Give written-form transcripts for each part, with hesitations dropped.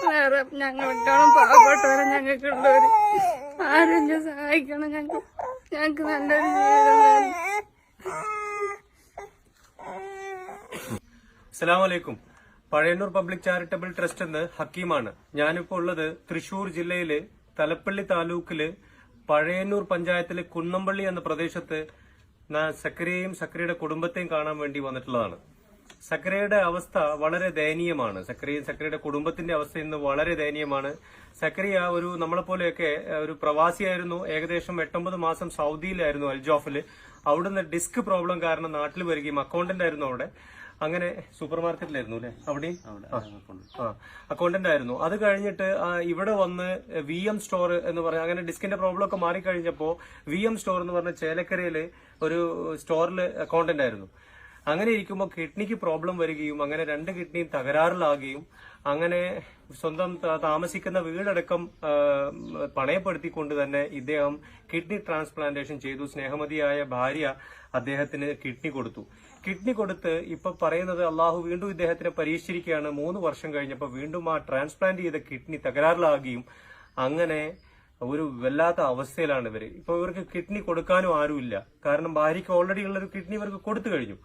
വേറെ ഞങ്ങളെക്കാളും പാവപ്പെട്ടവരെ ഞങ്ങൾക്കുള്ളവര് ആരെങ്കിലും സഹായിക്കണം. ഞങ്ങൾക്ക് നല്ലൊരു ജീവിതം വേണം. അസ്സലാമലൈക്കും. പഴയന്നൂർ പബ്ലിക് ചാരിറ്റബിൾ ട്രസ്റ്റ് എന്ന് ഹക്കീമാണ്. ഞാനിപ്പോ ഉള്ളത് തൃശൂർ ജില്ലയില് തലപ്പള്ളി താലൂക്കില് പഴയന്നൂർ പഞ്ചായത്തിലെ കുന്നമ്പള്ളി എന്ന പ്രദേശത്ത് സക്കരയെയും സക്കരയുടെ കുടുംബത്തെയും കാണാൻ വേണ്ടി വന്നിട്ടുള്ളതാണ്. സക്കരയുടെ അവസ്ഥ വളരെ ദയനീയമാണ്. സക്കരയുടെ കുടുംബത്തിന്റെ അവസ്ഥ ഇന്ന് വളരെ ദയനീയമാണ്. സക്കറിയ ഒരു നമ്മളെപ്പോലെയൊക്കെ ഒരു പ്രവാസിയായിരുന്നു. ഏകദേശം 8-9 മാസം സൗദിയിലായിരുന്നു, അൽജോഫില്. അവിടുന്ന് ഡിസ്ക് പ്രോബ്ലം കാരണം നാട്ടിൽ വരികയും അക്കൗണ്ടന്റ് ആയിരുന്നു അവിടെ. അങ്ങനെ സൂപ്പർ മാർക്കറ്റിലായിരുന്നു അല്ലെ, അവിടെ അക്കൗണ്ടന്റ് ആയിരുന്നു. അത് കഴിഞ്ഞിട്ട് ഇവിടെ വന്ന് VM സ്റ്റോർ എന്ന് പറഞ്ഞ അങ്ങനെ ഡിസ്കിന്റെ പ്രോബ്ലം ഒക്കെ മാറിക്കഴിഞ്ഞപ്പോ VM സ്റ്റോർ എന്ന് പറഞ്ഞ ചേലക്കരയില് ഒരു സ്റ്റോറിൽ അക്കൗണ്ടന്റ് ആയിരുന്നു. അങ്ങനെ ഇരിക്കുമ്പോൾ കിഡ്നിക്ക് പ്രോബ്ലം വരികയും അങ്ങനെ 2 കിഡ്നിയും തകരാറിലാകുകയും അങ്ങനെ സ്വന്തം താമസിക്കുന്ന വീടടക്കം പണയപ്പെടുത്തിക്കൊണ്ട് തന്നെ ഇദ്ദേഹം കിഡ്നി ട്രാൻസ്പ്ലാന്റേഷൻ ചെയ്തു. സ്നേഹമതിയായ ഭാര്യ അദ്ദേഹത്തിന് കിഡ്നി കൊടുത്തു. കിഡ്നി കൊടുത്ത് ഇപ്പൊ പറയുന്നത് അള്ളാഹു വീണ്ടും ഇദ്ദേഹത്തിനെ പരീക്ഷിച്ചിരിക്കുകയാണ്. 3 വർഷം കഴിഞ്ഞപ്പോൾ വീണ്ടും ആ ട്രാൻസ്പ്ലാന്റ് ചെയ്ത കിഡ്നി തകരാറിലാകുകയും അങ്ങനെ ഒരു വല്ലാത്ത അവസ്ഥയിലാണ് ഇവര്. ഇപ്പൊ ഇവർക്ക് കിഡ്നി കൊടുക്കാനും ആരുമില്ല. കാരണം ഭാര്യയ്ക്ക് ഓൾറെഡി ഉള്ളൊരു കിഡ്നി ഇവർക്ക് കൊടുത്തു കഴിഞ്ഞു.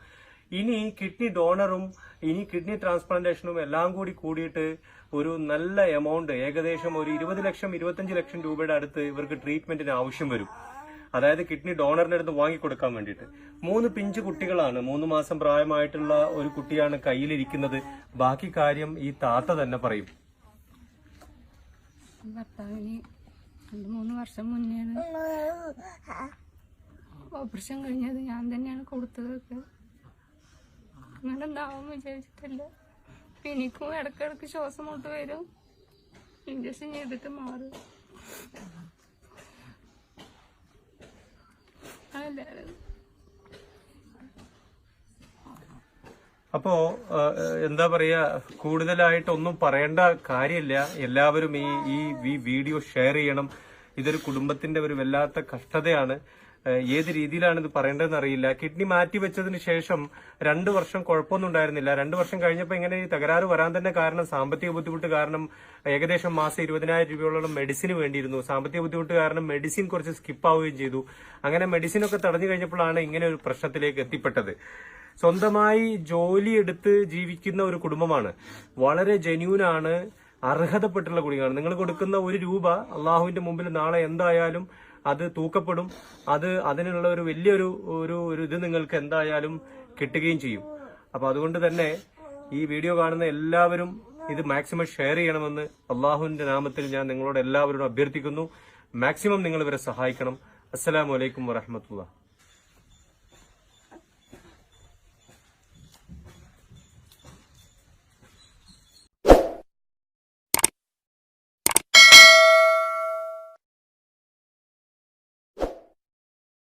ഇനി കിഡ്നി ഡോണറും ഇനി കിഡ്നി ട്രാൻസ്പ്ലാന്റേഷനും എല്ലാം കൂടിയിട്ട് ഒരു നല്ല എമൗണ്ട്, ഏകദേശം ഒരു 20 ലക്ഷം 25 ലക്ഷം രൂപയുടെ അടുത്ത് ഇവർക്ക് ട്രീറ്റ്മെന്റിന് ആവശ്യം വരും. അതായത് കിഡ്നി ഡോണറിന്റെ അടുത്ത് വാങ്ങിക്കൊടുക്കാൻ വേണ്ടിയിട്ട്. 3 പിഞ്ചു കുട്ടികളാണ്. 3 മാസം പ്രായമായിട്ടുള്ള ഒരു കുട്ടിയാണ് കയ്യിലിരിക്കുന്നത്. ബാക്കി കാര്യം ഈ താത്ത തന്നെ പറയും. ഭർത്താവിന് 2-3 വർഷം മുന്നെയാണ് ഓപ്പറേഷൻ കഴിഞ്ഞത്. ഞാൻ തന്നെയാണ് കൊടുത്തതൊക്കെ. അങ്ങനെ ഉണ്ടാവും വിചാരിച്ചിട്ടില്ല. എനിക്കും ഇടയ്ക്കിടയ്ക്ക് ശ്വാസം മുട്ട് വരും. ഇഞ്ചക്ഷൻ ചെയ്തിട്ട് മാറും. അപ്പോ എന്താ പറയാ, കൂടുതലായിട്ടൊന്നും പറയേണ്ട കാര്യമില്ല. എല്ലാവരും ഈ വീഡിയോ ഷെയർ ചെയ്യണം. ഇതൊരു കുടുംബത്തിന്റെ ഒരു വല്ലാത്ത കഷ്ടതയാണ്. ഏത് രീതിയിലാണ് ഇത് പറയേണ്ടതെന്ന് അറിയില്ല. കിഡ്നി മാറ്റി വെച്ചതിന് ശേഷം 2 വർഷം കുഴപ്പമൊന്നും ഉണ്ടായിരുന്നില്ല. 2 വർഷം കഴിഞ്ഞപ്പോൾ ഇങ്ങനെ ഈ തകരാറ് വരാൻ തന്നെ കാരണം സാമ്പത്തിക ബുദ്ധിമുട്ട് കാരണം ഏകദേശം മാസം 20,000 രൂപയോളം മെഡിസിന് വേണ്ടിയിരുന്നു. സാമ്പത്തിക ബുദ്ധിമുട്ട് കാരണം മെഡിസിൻ കുറച്ച് സ്കിപ്പ് ആവുകയും ചെയ്തു. അങ്ങനെ മെഡിസിനൊക്കെ തടഞ്ഞു കഴിഞ്ഞപ്പോഴാണ് ഇങ്ങനെ ഒരു പ്രശ്നത്തിലേക്ക് എത്തിപ്പെട്ടത്. സ്വന്തമായി ജോലി എടുത്ത് ജീവിക്കുന്ന ഒരു കുടുംബമാണ്. വളരെ ജെന്യൂനാണ്, അർഹതപ്പെട്ടുള്ള കുടിയാണ്. നിങ്ങൾ കൊടുക്കുന്ന 1 രൂപ അള്ളാഹുവിന്റെ മുമ്പിൽ നാളെ എന്തായാലും അത് തൂക്കപ്പെടും. അതിനുള്ള ഒരു വലിയൊരു ഇത് നിങ്ങൾക്ക് എന്തായാലും കിട്ടുകയും ചെയ്യും. അപ്പൊ അതുകൊണ്ട് തന്നെ ഈ വീഡിയോ കാണുന്ന എല്ലാവരും ഇത് മാക്സിമം ഷെയർ ചെയ്യണമെന്ന് അള്ളാഹുവിന്റെ നാമത്തിൽ ഞാൻ നിങ്ങളോട് എല്ലാവരോടും അഭ്യർത്ഥിക്കുന്നു. മാക്സിമം നിങ്ങൾ ഇവരെ സഹായിക്കണം. അസ്സലാമു അലൈക്കും വറഹ്മത്തുള്ളാഹി.